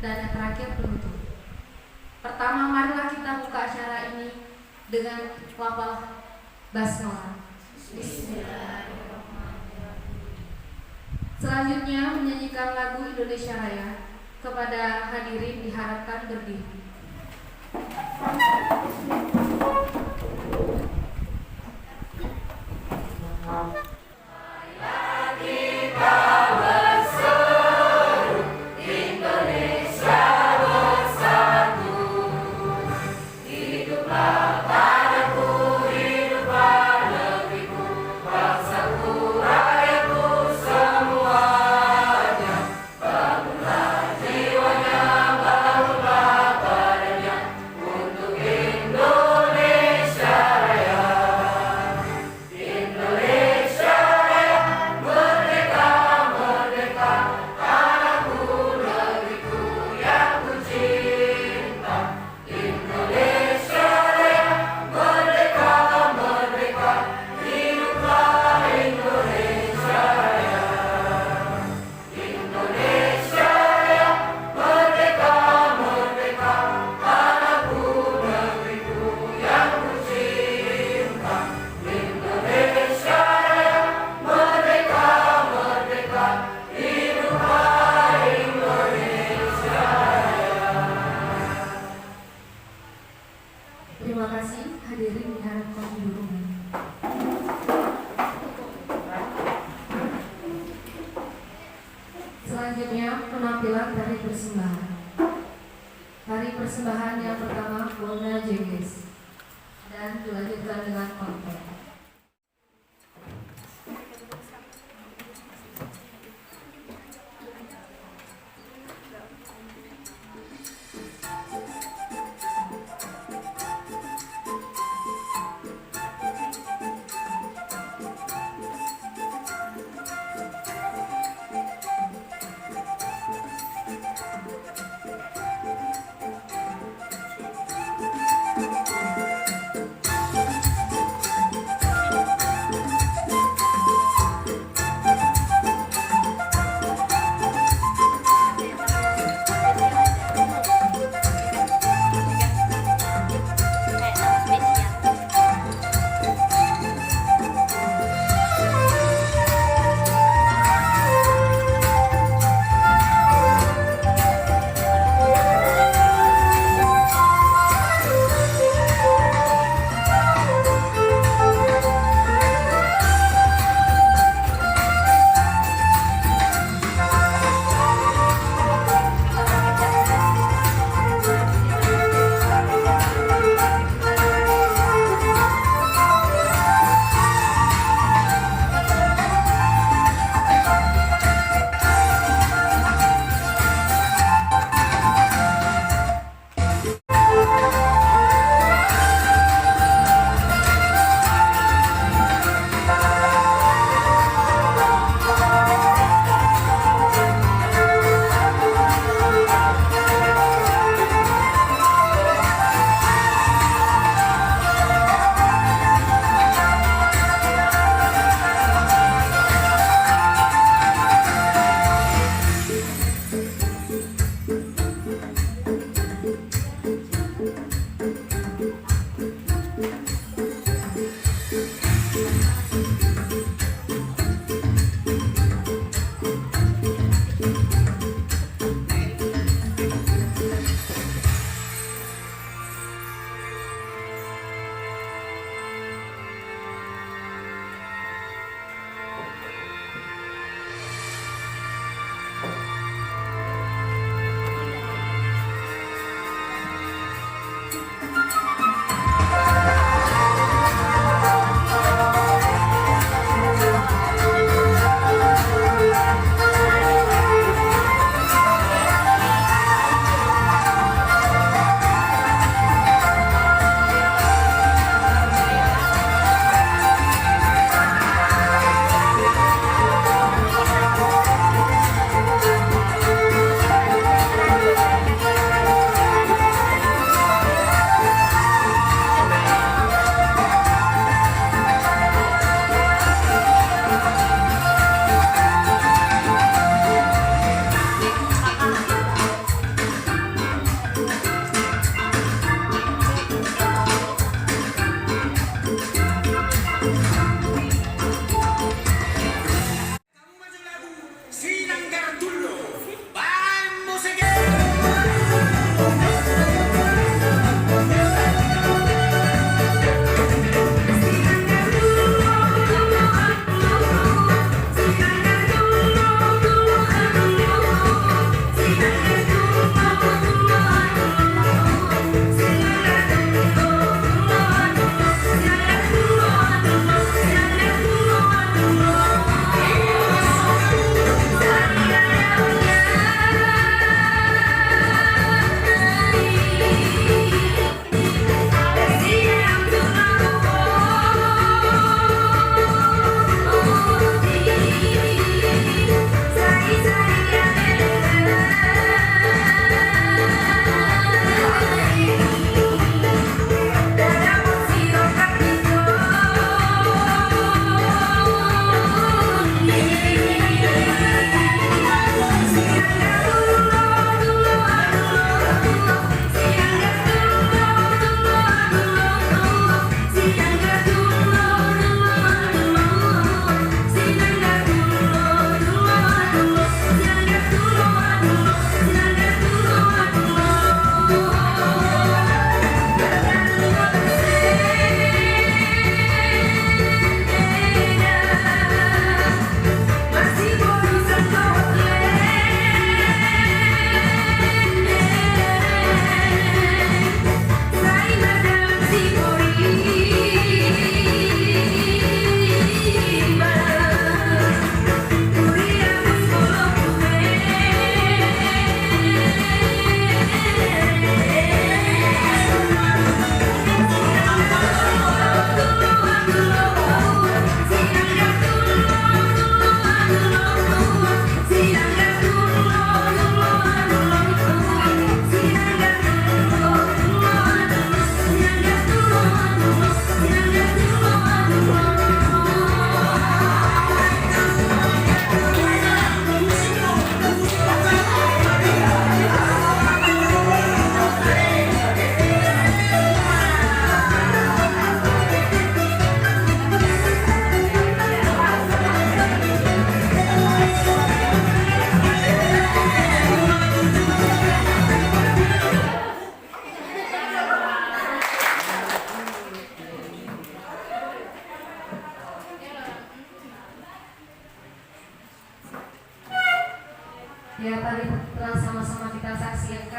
dan yang terakhir penutup. Pertama, marilah kita buka acara ini dengan lafal basmalah. Bismillahirrahmanirrahim. Selanjutnya menyanyikan lagu Indonesia Raya. Kepada hadirin diharapkan berdiri. Terima kasih, hadirin diharapkan duduk. Selanjutnya penampilan tari persembahan. Tari persembahan yang pertama Bona Jengges dan dilanjutkan dengan konten.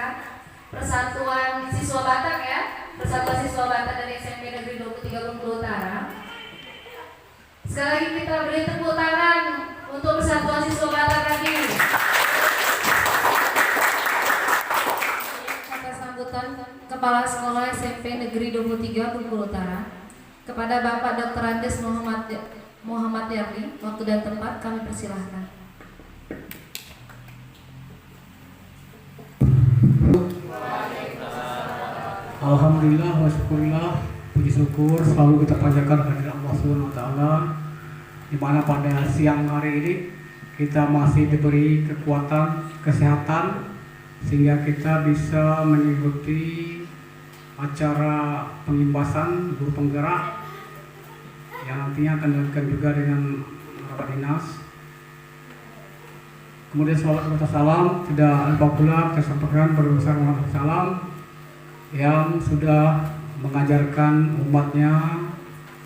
persilakan Persatuan Siswa Batak ya, Persatuan Siswa Batak dari SMP Negeri 23 Bengkulu Utara. Sekali lagi kita beri tepuk tangan untuk Persatuan Siswa Batak lagi. Atas sambutan Kepala Sekolah SMP Negeri 23 Bengkulu Utara kepada Bapak Dr. Andes Muhammad Yardi, waktu dan tempat kami persilahkan. Alhamdulillah wa syukurillah, puji syukur selalu kita panjatkan kehadirat Allah Subhanahu wa taala, di mana pada siang hari ini kita masih diberi kekuatan, kesehatan sehingga kita bisa mengikuti acara pengimbasan guru penggerak yang nantinya akan dilakukan juga dengan rapat dinas. Kemudian salawat serta salam tidak lupa pula kita sampaikan kepada besar Muhammad salam yang sudah mengajarkan umatnya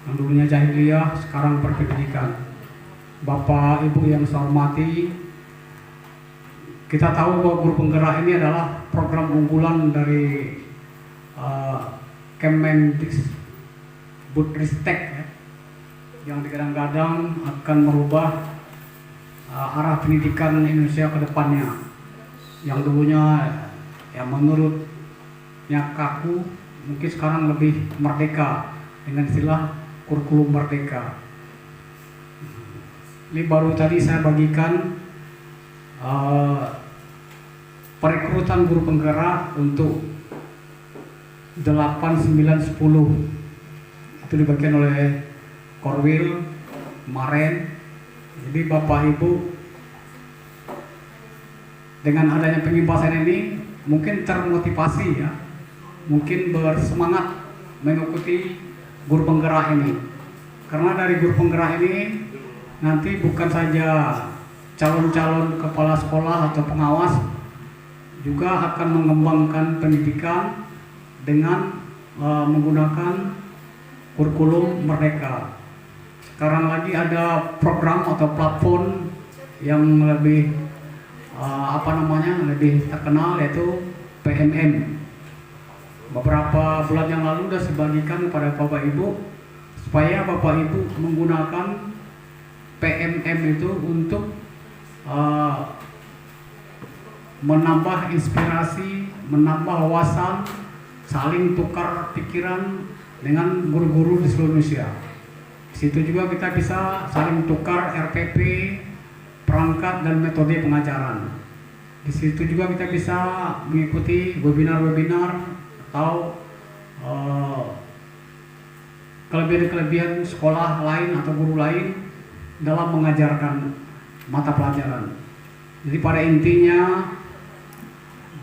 yang dulunya jahiliyah sekarang berpendidikan. Bapak Ibu yang saya hormati, kita tahu bahwa guru penggerak ini adalah program unggulan dari Kemendikbudristek ya, yang digadang-gadang akan merubah arah pendidikan Indonesia ke depannya, yang dulunya yang menurutnya kaku, mungkin sekarang lebih merdeka dengan istilah kurikulum merdeka. Ini baru tadi saya bagikan perekrutan guru penggerak untuk 8, 9, 10 itu dibagikan oleh Korwil kemarin. Jadi Bapak Ibu dengan adanya pengimbasan ini mungkin termotivasi ya, mungkin bersemangat mengikuti guru penggerak ini, karena dari guru penggerak ini nanti bukan saja calon-calon kepala sekolah atau pengawas, juga akan mengembangkan pendidikan dengan menggunakan kurikulum merdeka. Sekarang lagi ada program atau platform yang lebih lebih terkenal, yaitu PMM. Beberapa bulan yang lalu sudah sebagikan kepada Bapak Ibu supaya Bapak Ibu menggunakan PMM itu untuk menambah inspirasi, menambah wawasan, saling tukar pikiran dengan guru-guru di seluruh Indonesia. Di situ juga kita bisa saling tukar RPP, perangkat dan metode pengajaran. Di situ juga kita bisa mengikuti webinar-webinar atau kelebihan-kelebihan sekolah lain atau guru lain dalam mengajarkan mata pelajaran. Jadi pada intinya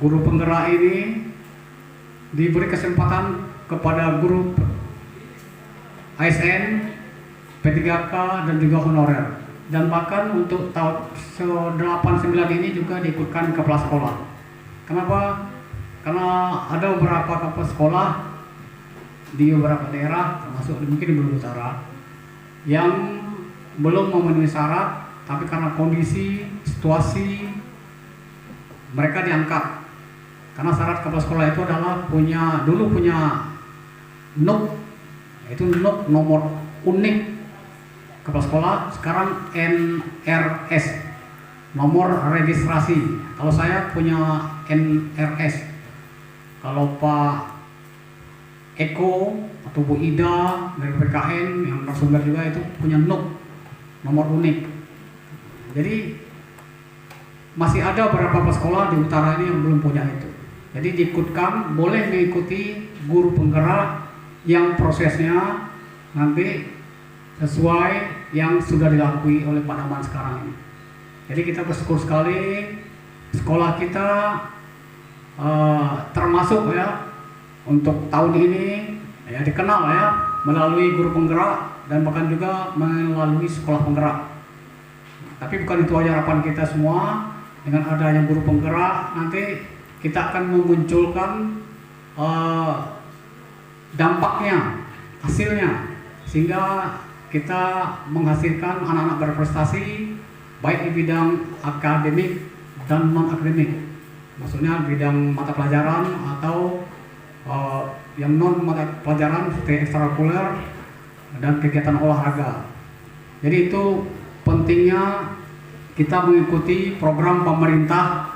guru penggerak ini diberi kesempatan kepada guru ASN, P3K dan juga honorer. Dan bahkan untuk tahun 89 ini juga diikutkan kepala sekolah. Kenapa? Karena ada beberapa kepala sekolah di beberapa daerah, termasuk mungkin di Bengkulu Utara, yang belum memenuhi syarat, tapi karena kondisi, situasi, mereka diangkat. Karena syarat kepala sekolah itu adalah dulu punya NUK, yaitu NUK nomor unik kepala sekolah, sekarang NRS, nomor registrasi. Kalau saya punya NRS, kalau Pak Eko atau Bu Ida dari PKN yang narasumber juga itu punya NUK, nomor unik. Jadi masih ada beberapa sekolah di utara ini yang belum punya itu. Jadi diikutkan, boleh mengikuti guru penggerak yang prosesnya nanti sesuai yang sudah dilalui oleh Pak Daman sekarang ini. Jadi kita bersyukur sekali sekolah kita termasuk ya untuk tahun ini ya dikenal ya melalui guru penggerak dan bahkan juga melalui sekolah penggerak. Tapi bukan itu aja harapan kita semua, dengan adanya guru penggerak nanti kita akan memunculkan dampaknya, hasilnya, sehingga kita menghasilkan anak-anak berprestasi baik di bidang akademik dan non akademik. maksudnya bidang mata pelajaran atau yang non mata pelajaran seperti ekstrakurikuler dan kegiatan olahraga. Jadi itu pentingnya kita mengikuti program pemerintah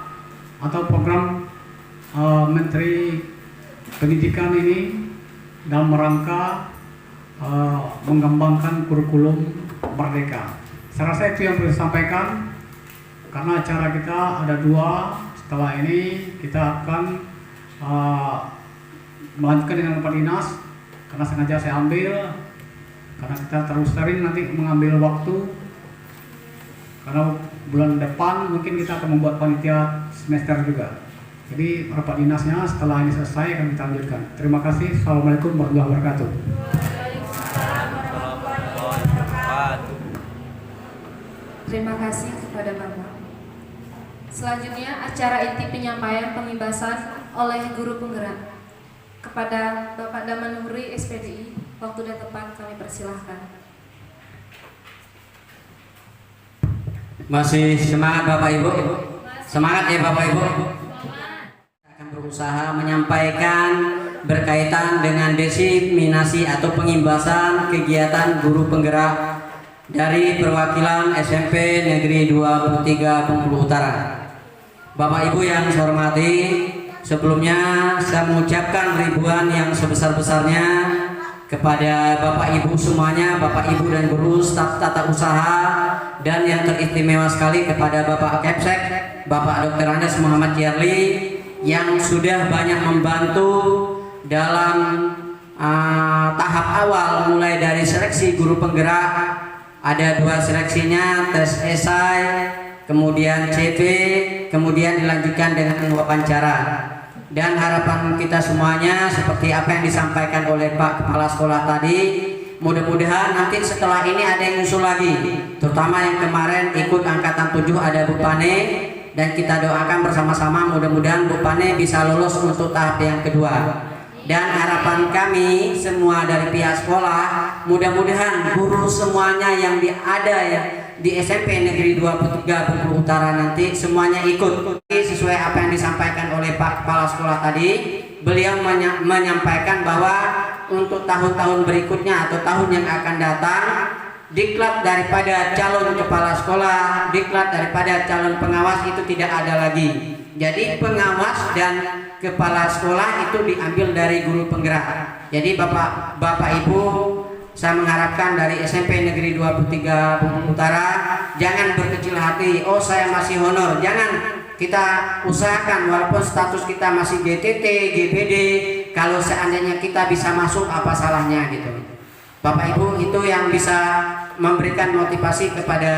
atau program Menteri Pendidikan ini dalam rangka mengembangkan kurikulum merdeka. Saya rasa itu yang perlu disampaikan karena acara kita ada 2. Setelah ini kita akan melanjutkan dengan Bapak Dinas karena sengaja saya ambil karena kita terus sering nanti mengambil waktu karena bulan depan mungkin kita akan membuat panitia semester juga. Jadi Bapak Dinasnya setelah ini selesai akan kita lanjutkan. Terima kasih. Assalamualaikum warahmatullahi wabarakatuh. Terima kasih kepada Bapak. Selanjutnya acara inti penyampaian pembebasan oleh guru penggerak. Kepada Bapak Damanuri SPDI, waktu dan tempat kami persilahkan. Masih semangat Bapak Ibu? Semangat ya Bapak Ibu? Akan berusaha menyampaikan berkaitan dengan diseminasi atau pengimbasan kegiatan guru penggerak dari perwakilan SMP Negeri 23 Bengkulu Utara. Bapak Ibu yang saya hormati, sebelumnya saya mengucapkan ribuan yang sebesar-besarnya kepada Bapak Ibu semuanya, Bapak Ibu dan guru, staf tata usaha, dan yang teristimewa sekali kepada Bapak Kepsek, Bapak Dr. Andes Muhammad Kierli yang sudah banyak membantu dalam tahap awal mulai dari seleksi guru penggerak. Ada 2 seleksinya, tes esai, kemudian CV, kemudian dilanjutkan dengan wawancara. Dan harapan kita semuanya seperti apa yang disampaikan oleh Pak Kepala Sekolah tadi, mudah-mudahan nanti setelah ini ada yang usul lagi, terutama yang kemarin ikut angkatan 7 ada Bu Pane, dan kita doakan bersama-sama mudah-mudahan Bu Pane bisa lolos untuk tahap yang kedua. Dan harapan kami semua dari pihak sekolah, mudah-mudahan guru semuanya yang ada ya di SMP Negeri 23 Bengkulu Utara nanti semuanya ikut sesuai apa yang disampaikan oleh Pak Kepala Sekolah tadi. Beliau menyampaikan bahwa untuk tahun-tahun berikutnya atau tahun yang akan datang, diklat daripada calon kepala sekolah, diklat daripada calon pengawas itu tidak ada lagi. Jadi pengawas dan kepala sekolah itu diambil dari guru penggerak. Jadi Bapak Ibu, saya mengharapkan dari SMP Negeri 23 Bengkulu Utara jangan berkecil hati. Oh, saya masih honor. Jangan, kita usahakan walaupun status kita masih GTT, GPD, kalau seandainya kita bisa masuk apa salahnya gitu. Bapak Ibu itu yang bisa memberikan motivasi kepada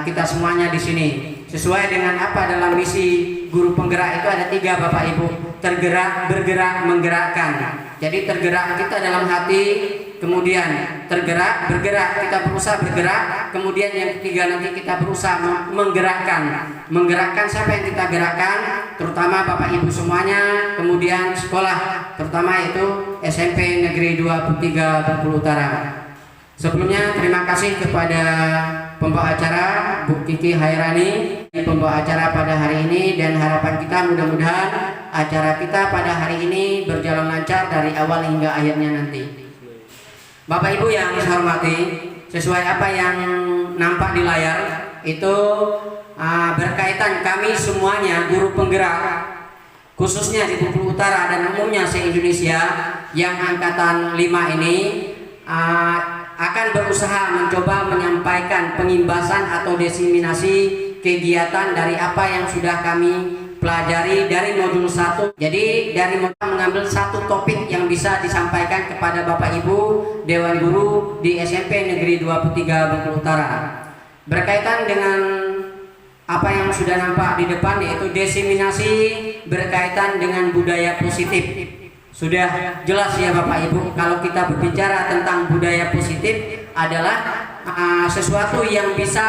kita semuanya di sini. Sesuai dengan apa dalam misi guru penggerak itu ada 3 Bapak Ibu. Tergerak, bergerak, menggerakkan. Jadi tergerak kita dalam hati, kemudian tergerak, bergerak, kita berusaha bergerak, kemudian yang ketiga nanti kita berusaha menggerakkan. Menggerakkan siapa yang kita gerakkan? Terutama Bapak Ibu semuanya, kemudian sekolah, terutama itu SMP Negeri 23 Bengkulu Utara. Sebelumnya terima kasih kepada pembawa acara Bu Kiki Hairani, pembawa acara pada hari ini, dan harapan kita mudah-mudahan acara kita pada hari ini berjalan lancar dari awal hingga akhirnya nanti. Bapak Ibu yang saya hormati, sesuai apa yang nampak di layar itu berkaitan kami semuanya guru penggerak khususnya di Bengkulu Utara dan umumnya se-Indonesia yang angkatan 5 ini akan berusaha mencoba menyampaikan pengimbasan atau diseminasi kegiatan dari apa yang sudah kami pelajari dari modul 1. Jadi dari modul mengambil satu topik yang bisa disampaikan kepada Bapak Ibu Dewan Guru di SMP Negeri 23 Bengkulu Utara. Berkaitan dengan apa yang sudah nampak di depan yaitu diseminasi berkaitan dengan budaya positif. Sudah jelas ya Bapak Ibu, kalau kita berbicara tentang budaya positif adalah sesuatu yang bisa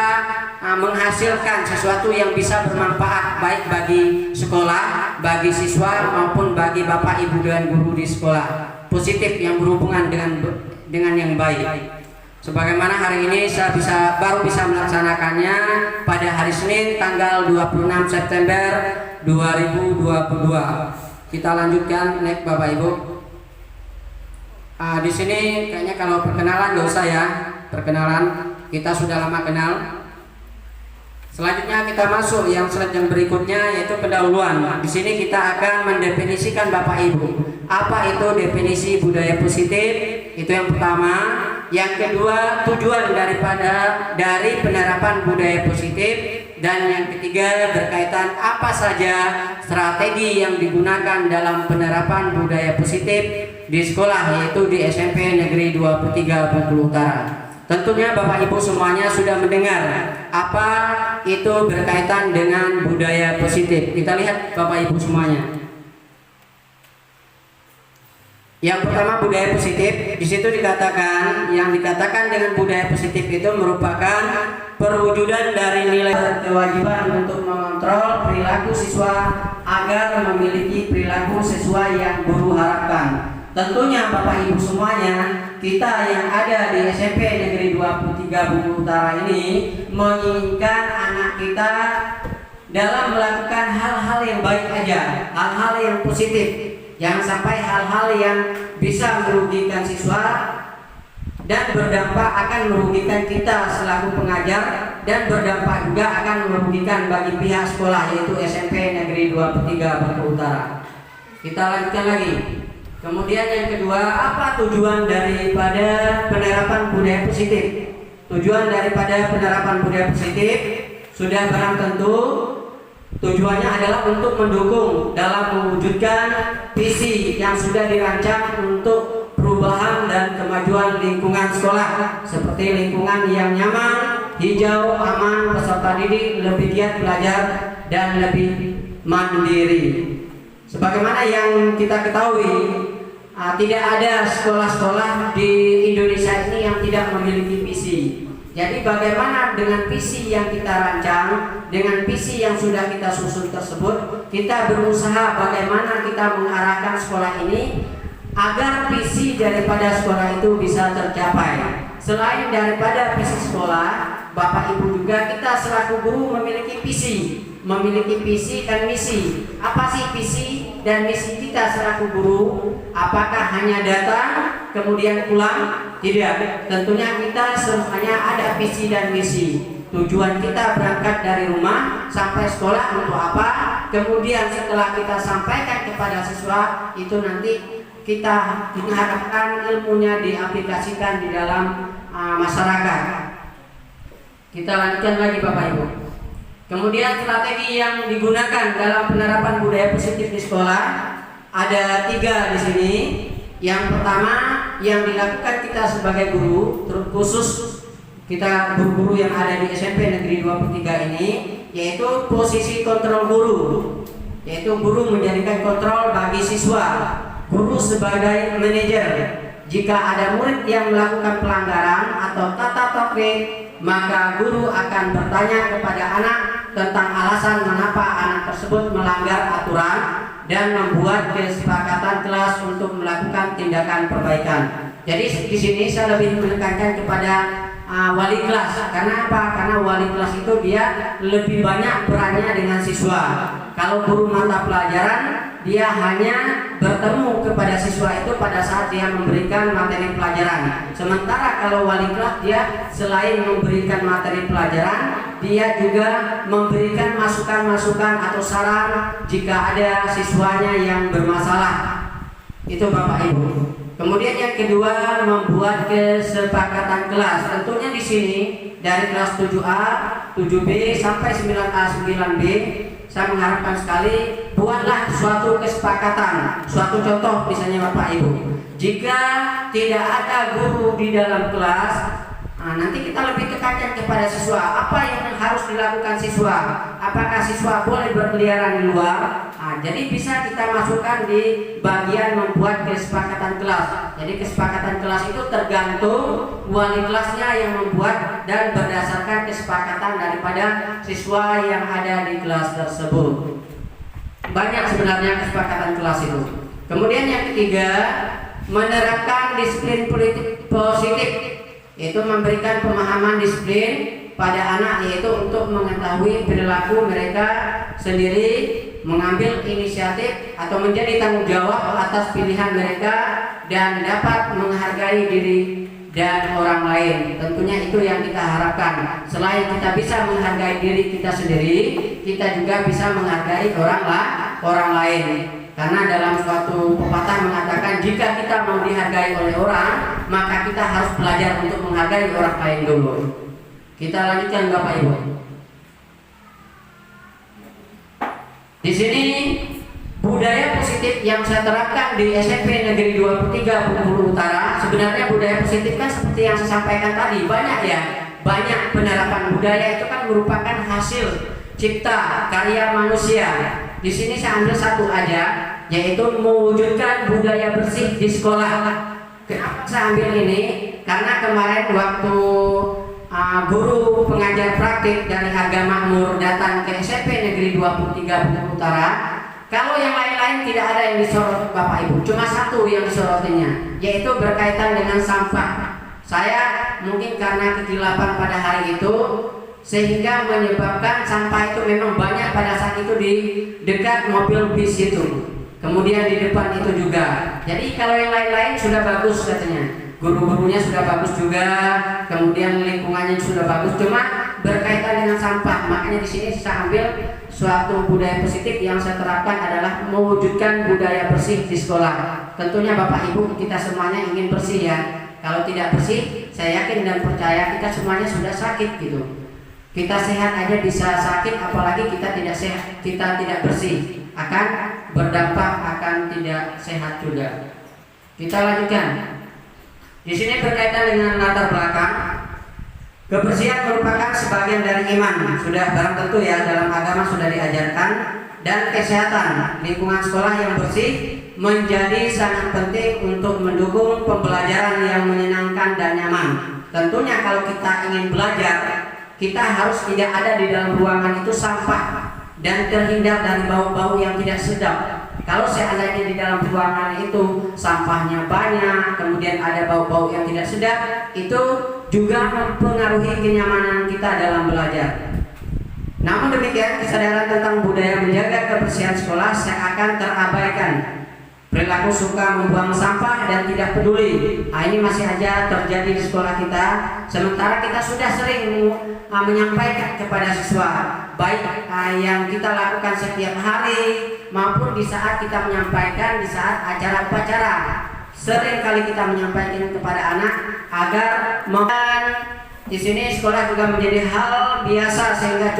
menghasilkan, sesuatu yang bisa bermanfaat baik bagi sekolah, bagi siswa maupun bagi Bapak Ibu dan guru di sekolah. Positif yang berhubungan dengan yang baik. Sebagaimana hari ini saya baru bisa melaksanakannya pada hari Senin tanggal 26 September 2022. Kita lanjutkan next Bapak Ibu. Di sini kayaknya kalau perkenalan nggak usah ya. Perkenalan kita sudah lama kenal. Selanjutnya kita masuk yang slide yang berikutnya, yaitu pendahuluan. Di sini kita akan mendefinisikan Bapak Ibu apa itu definisi budaya positif. Itu yang pertama. Yang kedua, tujuan dari penerapan budaya positif. Dan yang ketiga, berkaitan apa saja strategi yang digunakan dalam penerapan budaya positif di sekolah, yaitu di SMP Negeri 23 Bengkulu Utara. Tentunya Bapak Ibu semuanya sudah mendengar apa itu berkaitan dengan budaya positif. Kita lihat Bapak Ibu semuanya. Yang pertama, budaya positif. Di situ dikatakan, yang dikatakan dengan budaya positif itu merupakan perwujudan dari nilai kewajiban untuk mengontrol perilaku siswa agar memiliki perilaku sesuai yang guru harapkan. Tentunya Bapak Ibu semuanya, kita yang ada di SMP Negeri 23 Bengkulu Utara ini menginginkan anak kita dalam melakukan hal-hal yang baik aja, hal-hal yang positif. Jangan sampai hal-hal yang bisa merugikan siswa dan berdampak akan merugikan kita selaku pengajar, dan berdampak juga akan merugikan bagi pihak sekolah, yaitu SMP Negeri 23 Bengkulu Utara. Kita lanjutkan lagi. Kemudian yang kedua, apa tujuan daripada penerapan budaya positif? Tujuan daripada penerapan budaya positif sudah barang tentu tujuannya adalah untuk mendukung dalam mewujudkan visi yang sudah dirancang untuk perubahan dan kemajuan lingkungan sekolah, seperti lingkungan yang nyaman, hijau, aman, peserta didik lebih giat belajar dan lebih mandiri. Sebagaimana yang kita ketahui, tidak ada sekolah-sekolah di Indonesia ini yang tidak memiliki visi. Jadi bagaimana dengan visi yang kita rancang, dengan visi yang sudah kita susun tersebut, kita berusaha bagaimana kita mengarahkan sekolah ini agar visi daripada sekolah itu bisa tercapai. Selain daripada visi sekolah, Bapak Ibu juga kita selaku guru memiliki visi dan misi. Apa sih visi dan misi kita selaku guru? Apakah hanya datang kemudian pulang? Tidak. Tentunya kita semuanya ada visi dan misi. Tujuan kita berangkat dari rumah sampai sekolah untuk apa? Kemudian setelah kita sampaikan kepada siswa, itu nanti kita mengharapkan ilmunya diaplikasikan di dalam masyarakat. Kita lanjutkan lagi Bapak Ibu. Kemudian strategi yang digunakan dalam penerapan budaya positif di sekolah ada 3 di sini. Yang pertama yang dilakukan kita sebagai guru, terkhusus kita guru-guru yang ada di SMP Negeri 23 ini, yaitu posisi kontrol guru, yaitu guru menjadikan kontrol bagi siswa. Guru sebagai manajer. Jika ada murid yang melakukan pelanggaran atau tata tertib, maka guru akan bertanya kepada anak tentang alasan mengapa anak tersebut melanggar aturan dan membuat kesepakatan kelas untuk melakukan tindakan perbaikan. Jadi di sini saya lebih menekankan kepada wali kelas. Karena apa? Karena wali kelas itu dia lebih banyak perannya dengan siswa. Kalau guru mata pelajaran, dia hanya bertemu kepada siswa itu pada saat dia memberikan materi pelajaran. Sementara kalau wali kelas, dia selain memberikan materi pelajaran, dia juga memberikan masukan-masukan atau saran jika ada siswanya yang bermasalah. Itu Bapak Ibu. Kemudian yang kedua, membuat kesepakatan kelas. Tentunya di sini dari kelas 7A, 7B sampai 9A, 9B, saya mengharapkan sekali buatlah suatu kesepakatan, suatu contoh misalnya Bapak Ibu. Jika tidak ada guru di dalam kelas, nanti kita lebih tekankan kepada siswa apa yang harus dilakukan siswa. Apakah siswa boleh berkeliaran di luar? Jadi bisa kita masukkan di bagian membuat kesepakatan kelas. Jadi kesepakatan kelas itu tergantung wali kelasnya yang membuat dan berdasarkan kesepakatan daripada siswa yang ada di kelas tersebut. Banyak sebenarnya kesepakatan kelas itu. Kemudian yang ketiga, menerapkan disiplin politik positif, yaitu memberikan pemahaman disiplin pada anak, yaitu untuk mengetahui perilaku mereka sendiri mengambil inisiatif atau menjadi tanggung jawab atas pilihan mereka dan dapat menghargai diri dan orang lain. Tentunya itu yang kita harapkan. Selain kita bisa menghargai diri kita sendiri, kita juga bisa menghargai orang lain. Karena dalam suatu pepatah mengatakan jika kita mau dihargai oleh orang, maka kita harus belajar untuk menghargai orang lain dulu. Kita lanjutkan Bapak Ibu. Di sini budaya positif yang saya terapkan di SMP Negeri 23 Bengkulu Utara. Sebenarnya budaya positif kan seperti yang saya sampaikan tadi, banyak ya. Banyak penerapan budaya itu kan merupakan hasil cipta karya manusia. Di sini saya ambil satu aja, yaitu mewujudkan budaya bersih di sekolah. Kenapa saya ambil ini? Karena kemarin waktu guru pengajar praktik dari Harga Makmur datang ke SMP Negeri 23 Bengkulu Utara. Kalau yang lain-lain tidak ada yang disorot Bapak Ibu, cuma satu yang disorotinya, yaitu berkaitan dengan sampah. Saya mungkin karena kegilapan pada hari itu, sehingga menyebabkan sampah itu memang banyak pada saat itu di dekat mobil bis itu, kemudian di depan itu juga. Jadi kalau yang lain-lain sudah bagus katanya, guru-gurunya sudah bagus juga, kemudian lingkungannya sudah bagus, cuma berkaitan dengan sampah. Makanya di sini saya ambil suatu budaya positif yang saya terapkan adalah mewujudkan budaya bersih di sekolah. Tentunya Bapak Ibu kita semuanya ingin bersih ya. Kalau tidak bersih, saya yakin dan percaya kita semuanya sudah sakit gitu. Kita sehat aja bisa sakit, apalagi kita tidak sehat, kita tidak bersih, akan berdampak akan tidak sehat juga. Kita lanjutkan. Di sini berkaitan dengan latar belakang. Kebersihan merupakan sebagian dari iman, sudah barang tentu ya, dalam agama sudah diajarkan. Dan kesehatan, lingkungan sekolah yang bersih menjadi sangat penting untuk mendukung pembelajaran yang menyenangkan dan nyaman. Tentunya kalau kita ingin belajar, kita harus tidak ada di dalam ruangan itu sampah dan terhindar dari bau-bau yang tidak sedap. Kalau seandainya di dalam ruangan itu sampahnya banyak, kemudian ada bau-bau yang tidak sedap, itu juga mempengaruhi kenyamanan kita dalam belajar. Namun demikian, kesadaran tentang budaya menjaga kebersihan sekolah seakan terabaikan. Perilaku suka membuang sampah dan tidak peduli. Ini masih aja terjadi di sekolah kita. Sementara kita sudah sering menyampaikan kepada siswa, baik yang kita lakukan setiap hari maupun di saat kita menyampaikan di saat acara upacara. Sering kali kita menyampaikan kepada anak agar di sini sekolah juga menjadi hal biasa, sehingga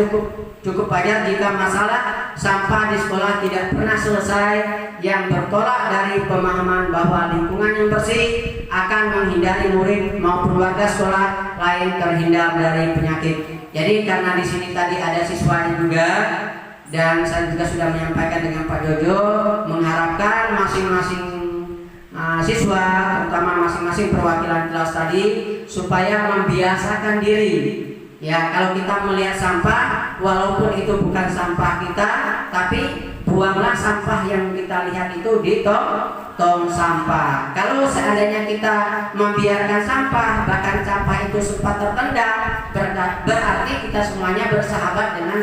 cukup wajar jika masalah sampah di sekolah tidak pernah selesai, yang bertolak dari pemahaman bahwa lingkungan yang bersih akan menghindari murid maupun warga sekolah lain terhindar dari penyakit. Jadi karena di sini tadi ada siswanya juga, dan saya juga sudah menyampaikan dengan Pak Jojo, mengharapkan masing-masing siswa, terutama masing-masing perwakilan kelas tadi, supaya membiasakan diri. Ya, kalau kita melihat sampah, walaupun itu bukan sampah kita, tapi buanglah sampah yang kita lihat itu di tong sampah. Kalau seandainya kita membiarkan sampah, bahkan sampah itu sempat tertendang, berarti kita semuanya bersahabat dengan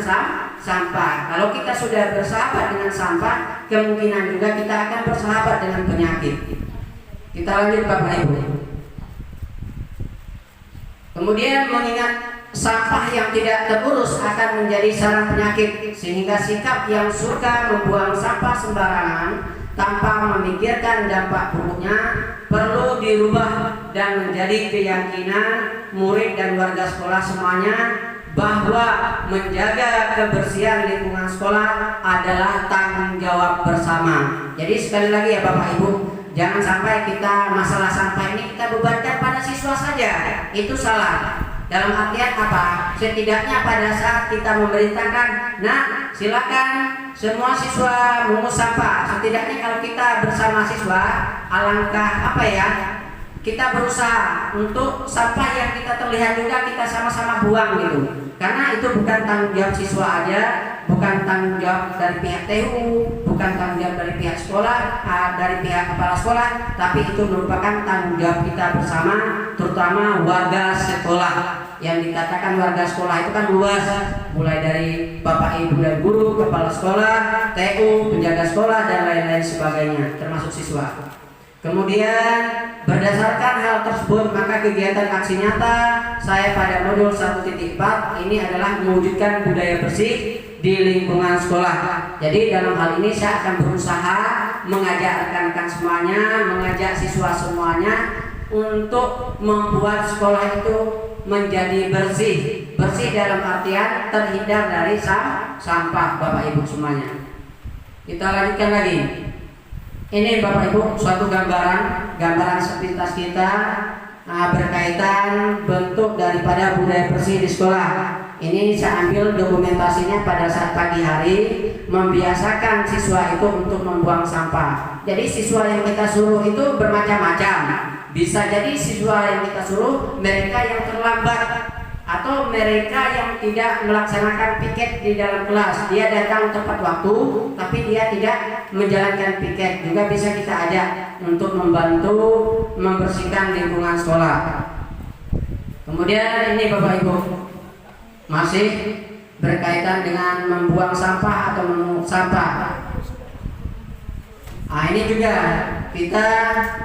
sampah. Kalau kita sudah bersahabat dengan sampah, kemungkinan juga kita akan bersahabat dengan penyakit. Kita lanjut Bapak Ibu. Kemudian mengingat sampah yang tidak terurus akan menjadi sarang penyakit, sehingga sikap yang suka membuang sampah sembarangan tanpa memikirkan dampak buruknya perlu dirubah dan menjadi keyakinan murid dan warga sekolah semuanya bahwa menjaga kebersihan lingkungan sekolah adalah tanggung jawab bersama. Jadi sekali lagi ya Bapak Ibu, jangan sampai kita masalah sampah ini kita bebankan pada siswa saja. Itu salah. Dalam artian apa? Setidaknya pada saat kita memerintahkan, nah silakan semua siswa mengungut sampah. Setidaknya kalau kita bersama siswa, alangkah apa ya? Kita berusaha untuk sampah yang kita terlihat juga kita sama-sama buang gitu. Karena itu bukan tanggung jawab siswa aja, bukan tanggung jawab dari pihak TU, bukan tanggung jawab dari pihak sekolah, dari pihak kepala sekolah, tapi itu merupakan tanggung jawab kita bersama, terutama warga sekolah. Yang dikatakan warga sekolah itu kan luas, mulai dari bapak ibu dan guru, kepala sekolah, TU, penjaga sekolah, dan lain-lain sebagainya, termasuk siswa. Kemudian berdasarkan hal tersebut, maka kegiatan aksi nyata saya pada modul 1.4 ini adalah mewujudkan budaya bersih di lingkungan sekolah. Jadi dalam hal ini saya akan berusaha mengajak rekan-rekan semuanya, mengajak siswa semuanya untuk membuat sekolah itu menjadi bersih. Bersih dalam artian terhindar dari sampah, Bapak Ibu semuanya. Kita lanjutkan lagi. Ini Bapak Ibu suatu gambaran sepintas kita berkaitan bentuk daripada budaya bersih di sekolah. Ini saya ambil dokumentasinya pada saat pagi hari, membiasakan siswa itu untuk membuang sampah. Jadi siswa yang kita suruh itu bermacam-macam. Bisa jadi siswa yang kita suruh mereka yang terlambat, atau mereka yang tidak melaksanakan piket di dalam kelas. Dia datang tepat waktu tapi dia tidak menjalankan piket. Juga bisa kita ajak untuk membantu membersihkan lingkungan sekolah. Kemudian ini Bapak Ibu masih berkaitan dengan membuang sampah atau memungut sampah. Nah, ini juga kita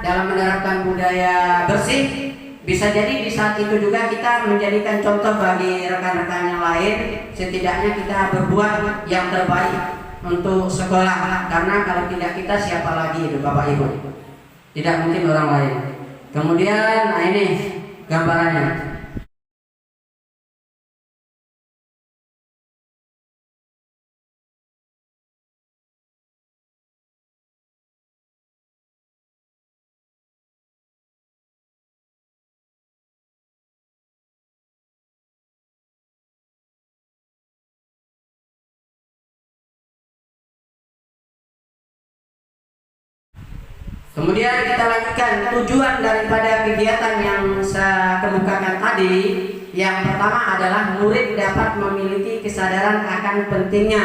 dalam menerapkan budaya bersih, bisa jadi di saat itu juga kita menjadikan contoh bagi rekan-rekan yang lain. Setidaknya kita berbuat yang terbaik untuk sekolah, karena kalau tidak kita siapa lagi itu Bapak Ibu, tidak mungkin orang lain. Kemudian nah ini gambarannya. Kemudian kita lanjutkan tujuan daripada kegiatan yang saya kemukakan tadi. Yang pertama adalah murid dapat memiliki kesadaran akan pentingnya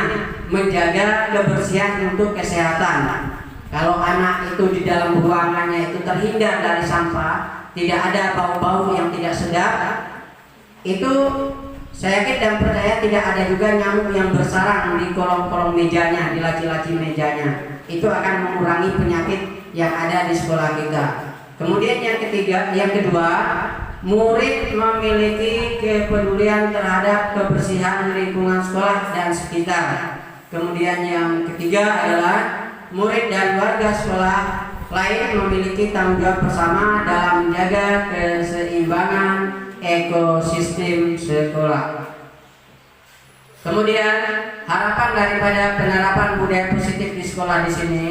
menjaga kebersihan untuk kesehatan. Kalau anak itu di dalam ruangannya itu terhindar dari sampah, tidak ada bau-bau yang tidak sedap, itu saya yakin dan percaya tidak ada juga nyamuk yang bersarang di kolong-kolong mejanya, di laci-laci mejanya. Itu akan mengurangi penyakit yang ada di sekolah kita. Kemudian yang kedua, murid memiliki kepedulian terhadap kebersihan lingkungan sekolah dan sekitar. Kemudian yang ketiga adalah murid dan warga sekolah lain memiliki tanggung jawab bersama dalam menjaga keseimbangan ekosistem sekolah. Kemudian harapan daripada penerapan budaya positif di sekolah di sini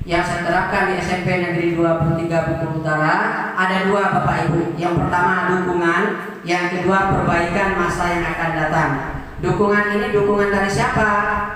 yang saya terapkan di SMP Negeri 23 Bengkulu Utara ada dua Bapak Ibu. Yang pertama dukungan, yang kedua perbaikan masa yang akan datang. Dukungan ini dukungan dari siapa?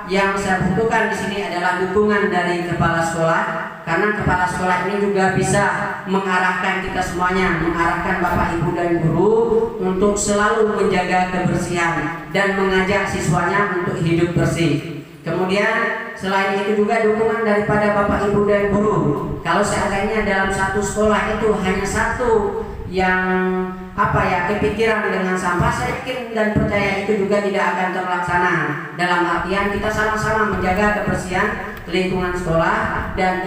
Yang saya butuhkan di sini adalah dukungan dari kepala sekolah, karena kepala sekolah ini juga bisa mengarahkan kita semuanya, mengarahkan Bapak Ibu dan guru untuk selalu menjaga kebersihan dan mengajak siswanya untuk hidup bersih. Kemudian selain itu juga dukungan daripada Bapak Ibu dan guru. Kalau seandainya dalam satu sekolah itu hanya satu yang kepikiran dengan sampah, saya yakin dan percaya itu juga tidak akan terlaksana. Dalam artian kita sama-sama menjaga kebersihan lingkungan sekolah, dan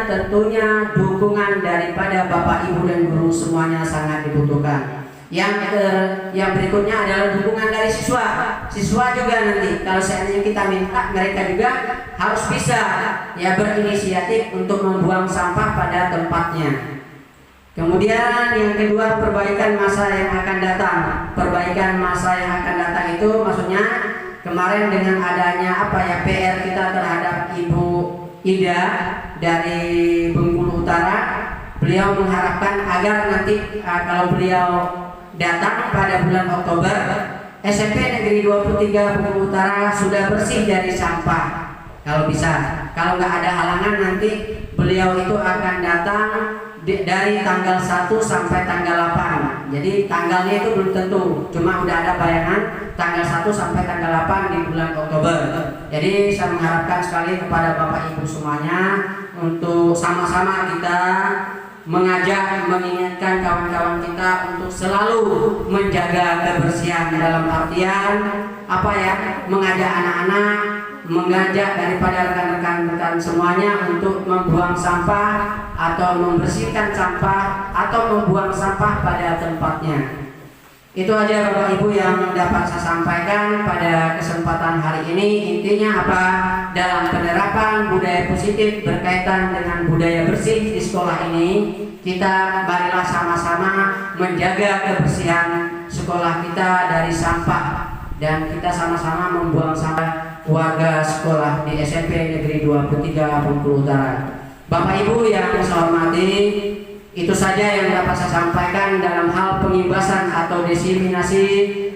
tentunya dukungan daripada Bapak Ibu dan guru semuanya sangat dibutuhkan. Yang berikutnya adalah dukungan dari siswa. Siswa juga nanti kalau seandainya kita minta, mereka juga harus bisa berinisiatif untuk membuang sampah pada tempatnya. Kemudian yang kedua, perbaikan masa yang akan datang. Perbaikan masa yang akan datang itu maksudnya kemarin dengan adanya PR kita terhadap Ibu Ida dari Bengkulu Utara, beliau mengharapkan agar nanti kalau beliau datang pada bulan Oktober, SMP Negeri 23 Bengkulu Utara sudah bersih dari sampah. Kalau bisa, kalau nggak ada halangan nanti beliau itu akan datang dari tanggal 1 sampai tanggal 8. Jadi tanggalnya itu belum tentu, cuma udah ada bayangan tanggal 1 sampai tanggal 8 di bulan Oktober. Jadi saya mengharapkan sekali kepada Bapak Ibu semuanya untuk sama-sama kita mengajak, mengingatkan kawan-kawan kita untuk selalu menjaga kebersihan dalam artian apa ya? Mengajak anak-anak, mengajak daripada rekan-rekan semuanya untuk membuang sampah atau membersihkan sampah atau membuang sampah pada tempatnya. Itu aja Bapak Ibu yang dapat saya sampaikan pada kesempatan hari ini. Intinya apa? Dalam penerapan budaya positif berkaitan dengan budaya bersih di sekolah ini, kita marilah sama-sama menjaga kebersihan sekolah kita dari sampah, dan kita sama-sama membuang sampah warga sekolah di SMP Negeri 23 Bengkulu Utara. Bapak Ibu yang saya hormati, itu saja yang dapat saya sampaikan dalam hal pengimbasan atau diseminasi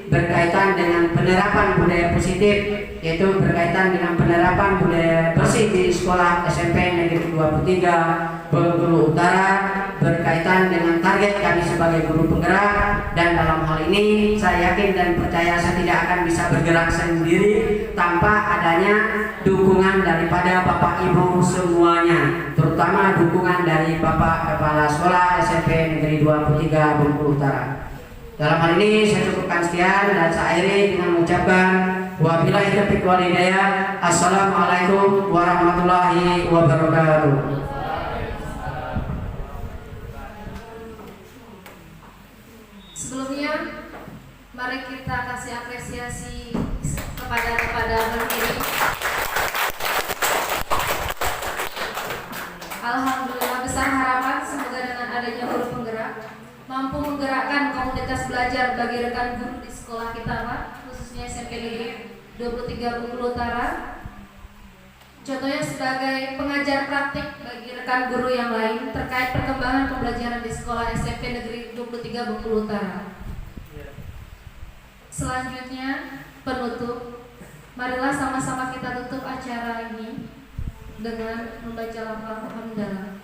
berkaitan dengan penerapan budaya positif, yaitu berkaitan dengan penerapan budaya bersih di sekolah SMP Negeri 23 Bengkulu Utara, berkaitan dengan target kami sebagai guru penggerak. Dan dalam hal ini saya yakin dan percaya saya tidak akan bisa bergerak sendiri tanpa adanya dukungan daripada Bapak Ibu semuanya, terutama dukungan dari Bapak Kepala Sekolah SMP Negeri 23 Bengkulu Utara. Dalam hal ini saya cukupkan sekian dan saya akhiri dengan mengucapkan wabillahi taufiq wal hidayah. Assalamualaikum warahmatullahi wabarakatuh. Sebelumnya, mari kita kasih apresiasi kepada berdiri. Alhamdulillah, besar harapan semoga dengan adanya guru penggerak mampu menggerakkan komunitas belajar bagi rekan guru di sekolah kita, Pak, khususnya SMP Negeri 23 Bengkulu Utara. Contohnya sebagai pengajar praktik bagi rekan guru yang lain terkait perkembangan pembelajaran di sekolah SMP Negeri 23 Bengkulu Utara. Selanjutnya penutup. Marilah sama-sama kita tutup acara ini dengan membaca lafaz hamdalah.